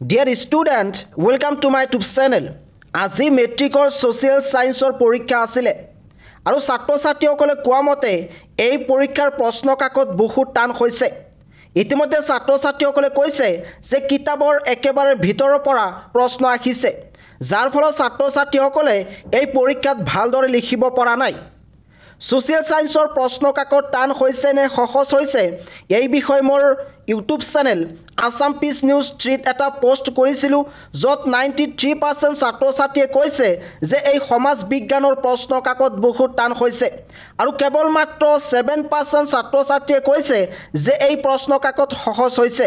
Dear student, welcome to my YouTube channel. আজি মেট্ৰিকৰ social সায়েন্সৰ পৰীক্ষা আছিল আৰু ছাত্ৰ-ছাত্ৰীসকলে কোৱা মতে এই পৰীক্ষাৰ প্ৰশ্ন কাকত বহুত টান হৈছে। ইতিমধ্যে ছাত্ৰ-ছাত্ৰীসকলে কৈছে যে কিতাপৰ একেবাৰে ভিতৰৰ পৰা প্ৰশ্ন আহিছে, যাৰ ফলত ছাত্ৰ-ছাত্ৰীসকলে এই পৰীক্ষাত ভালদৰে লিখিব পৰা নাই। সোশিয়াল সায়েন্সৰ প্ৰশ্ন কাকত টান হৈছে নে সহজ হৈছে এই বিষয়ে মোৰ YouTube channel Assam pitch news 3 এটা পোষ্ট কৰিছিলোঁ, য'ত 93% ছাত্ৰ-ছাত্ৰীয়ে কৈছে যে এই সমাজ বিজ্ঞানৰ প্ৰশ্ন কাকত বহুত টান হৈছে আৰু কেৱল মাত্ৰ 7% ছাত্ৰ-ছাত্ৰীয়ে কৈছে যে এই প্ৰশ্ন কাকত সহজ হৈছে।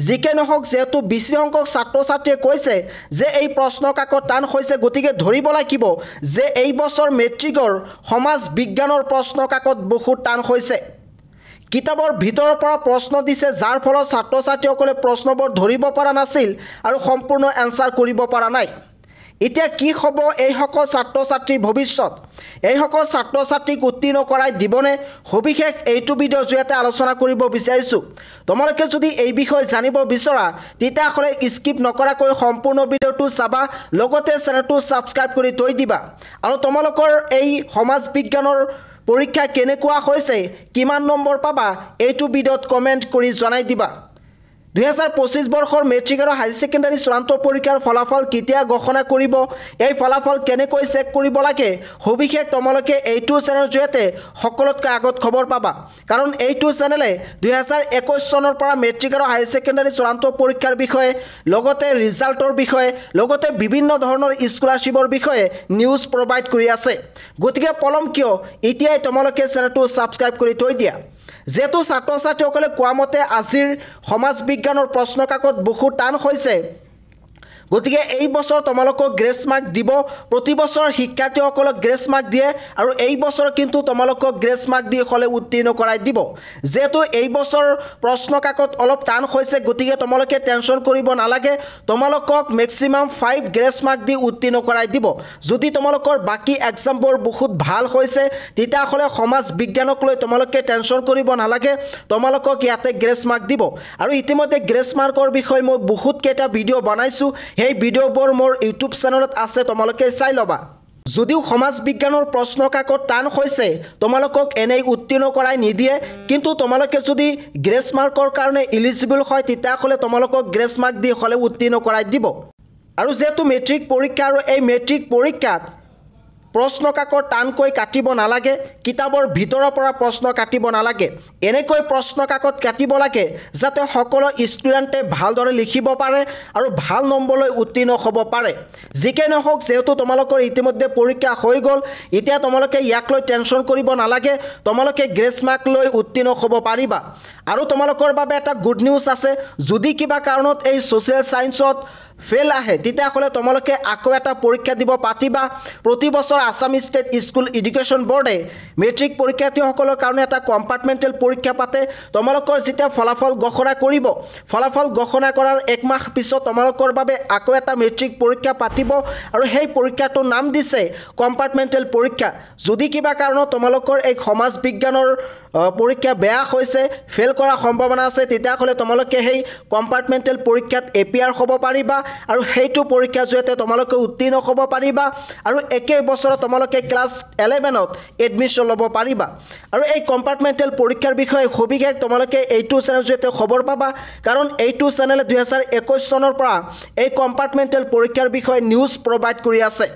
যিকে নহওক, যেহেতু বেছি সংখ্যক ছাত্ৰ-ছাত্ৰীয়ে কৈছে যে এই প্ৰশ্ন কাকত টান হৈছে, গতিকে ধৰিব লাগিব যে এই বছৰ মেট্ৰিকৰ সমাজ বিজ্ঞানৰ প্ৰশ্ন কাকত বহুত টান হৈছে। কিতাপৰ ভিতৰৰ পৰা প্ৰশ্ন দিছে, যাৰ ফলত ছাত্ৰ-ছাত্ৰীসকলে প্ৰশ্নবোৰ ধৰিব পৰা নাছিল আৰু সম্পূৰ্ণ এনসাৰ কৰিব পৰা নাই। এতিয়া কি হ'ব এইসকল ছাত্ৰ-ছাত্ৰীৰ ভৱিষ্যত? এইসকল ছাত্ৰ-ছাত্ৰীক উত্তীৰ্ণ কৰাই দিবনে? সবিশেষ এইটো ভিডিঅ'ৰ জৰিয়তে আলোচনা কৰিব বিচাৰিছোঁ। তোমালোকে যদি এই বিষয়ে জানিব বিচৰা তেতিয়াহ'লে স্কিপ নকৰাকৈ সম্পূৰ্ণ ভিডিঅ'টো চাবা, লগতে চেনেলটো ছাবস্ক্ৰাইব কৰি থৈ দিবা আৰু তোমালোকৰ এই সমাজ বিজ্ঞানৰ পৰীক্ষা কেনেকুৱা হৈছে, কিমান নম্বৰ পাবা, এইটো ভিডিঅ'ত কমেণ্ট কৰি জনাই দিবা। 2025 বৰ্ষৰ মেট্ৰিক আৰু হাই ছেকেণ্ডাৰী চূড়ান্ত পৰীক্ষাৰ ফলাফল কেতিয়া ঘোষণা কৰিব, এই ফলাফল কেনেকৈ চেক কৰিব লাগে, সবিশেষ তোমালোকে এইটো চেনেলৰ জৰিয়তে সকলোতকৈ আগত খবৰ পাবা। কাৰণ এইটো চেনেলে 2021 চনৰ পৰা মেট্ৰিক আৰু হাই ছেকেণ্ডাৰী চূড়ান্ত পৰীক্ষাৰ বিষয়ে, লগতে ৰিজাল্টৰ বিষয়ে, লগতে বিভিন্ন ধৰণৰ স্কলাৰশ্বিপৰ বিষয়ে নিউজ প্ৰভাইড কৰি আছে। গতিকে পলম কিয়, এতিয়াই তোমালোকে চেনেলটো ছাবস্ক্ৰাইব কৰি থৈ দিয়া। যেহেতু ছাত্ৰ-ছাত্ৰীসকলে কোৱা মতে আজিৰ সমাজ বিজ্ঞানৰ প্ৰশ্ন কাকত বহুত টান হৈছে, গতিকে এই বছৰ তোমালোকক গ্ৰেছ মাৰ্ক দিব। প্ৰতি বছৰ শিক্ষাৰ্থীসকলক গ্ৰেছ মাৰ্ক দিয়ে আৰু এই বছৰ কিন্তু তোমালোকক গ্ৰেছ মাৰ্ক দি হ'লে উত্তীৰ্ণ কৰাই দিব। যেহেতু এই বছৰ প্ৰশ্ন কাকত অলপ টান হৈছে, গতিকে তোমালোকে টেনশ্যন কৰিব নালাগে, তোমালোকক মেক্সিমাম 5 গ্ৰেছ মাৰ্ক দি উত্তীৰ্ণ কৰাই দিব। যদি তোমালোকৰ বাকী এক্সামবোৰ বহুত ভাল হৈছে তেতিয়াহ'লে সমাজ বিজ্ঞানক লৈ তোমালোকে টেনশ্যন কৰিব নালাগে, তোমালোকক ইয়াতে গ্ৰেছ মাৰ্ক দিব। আৰু ইতিমধ্যে গ্ৰেছ মাৰ্কৰ বিষয়ে মই বহুতকেইটা ভিডিঅ' বনাইছোঁ, সেই ভিডিঅ'বোৰ মোৰ ইউটিউব চেনেলত আছে, তোমালোকে চাই ল'বা। যদিও সমাজ বিজ্ঞানৰ প্ৰশ্ন কাকত টান হৈছে, তোমালোকক এনেই উত্তীৰ্ণ কৰাই নিদিয়ে, কিন্তু তোমালোকে যদি গ্ৰেছ মাৰ্কৰ কাৰণে ইলিজিবল হয় তেতিয়াহ'লে তোমালোকক গ্ৰেছ মাৰ্ক দি হ'লে উত্তীৰ্ণ কৰাই দিব। আৰু যেহেতু মেট্ৰিক পৰীক্ষা আৰু এই মেট্ৰিক পৰীক্ষাত প্ৰশ্ন কাকত টানকৈ কাটিব নালাগে, কিতাপৰ ভিতৰৰ পৰা প্ৰশ্ন কাটিব নালাগে, এনেকৈ প্ৰশ্ন কাকত কাটিব লাগে যাতে সকলো ষ্টুডেণ্টে ভালদৰে লিখিব পাৰে আৰু ভাল নম্বৰলৈ উত্তীৰ্ণ হ'ব পাৰে। যিকে নহওক, যেহেতু তোমালোকৰ ইতিমধ্যে পৰীক্ষা হৈ গ'ল, এতিয়া তোমালোকে ইয়াক লৈ টেনশ্যন কৰিব নালাগে, তোমালোকে গ্ৰেছ মাৰ্ক লৈ উত্তীৰ্ণ হ'ব পাৰিবা। আৰু তোমালোকৰ বাবে এটা গুড নিউজ আছে, যদি কিবা কাৰণত এই সোশিয়াল সায়েন্সত ফেল আহে তেতিয়াহ'লে তোমালোকে আকৌ এটা পৰীক্ষা দিব পাতিবা। প্ৰতি বছৰ আসাম ষ্টেট স্কুল এডুকেশ্যন বোৰ্ডে মেট্ৰিক পৰীক্ষাৰ্থীসকলৰ কাৰণে এটা কম্পাৰ্টমেণ্টেল পৰীক্ষা পাতে। তোমালোকৰ যেতিয়া ফলাফল ঘোষণা কৰিব, ফলাফল ঘোষণা কৰাৰ 1 মাহ পিছত তোমালোকৰ বাবে আকৌ এটা মেট্ৰিক পৰীক্ষা পাতিব আৰু সেই পৰীক্ষাটোৰ নাম দিছে কম্পাৰ্টমেণ্টেল পৰীক্ষা। যদি কিবা কাৰণত তোমালোকৰ এই সমাজ বিজ্ঞানৰ পৰীক্ষা বেয়া হৈছে, ফেল কৰাৰ সম্ভাৱনা আছে, তেতিয়াহ'লে তোমালোকে সেই কম্পাৰ্টমেণ্টেল পৰীক্ষাত এপিয়াৰ হ'ব পাৰিবা আৰু সেইটো পৰীক্ষাৰ জৰিয়তে তোমালোকে উত্তীৰ্ণ হ'ব পাৰিবা আৰু একে বছৰত তোমালোকে ক্লাছ 11ত এডমিশ্যন ল'ব পাৰিবা। আৰু এই কম্পাৰ্টমেণ্টেল পৰীক্ষাৰ বিষয়ে সবিশেষ তোমালোকে এইটো চেনেলৰ জৰিয়তে খবৰ পাবা, কাৰণ এইটো চেনেলে 2021 চনৰ পৰা এই কম্পাৰ্টমেণ্টেল পৰীক্ষাৰ বিষয়ে নিউজ প্ৰভাইড কৰি আছে।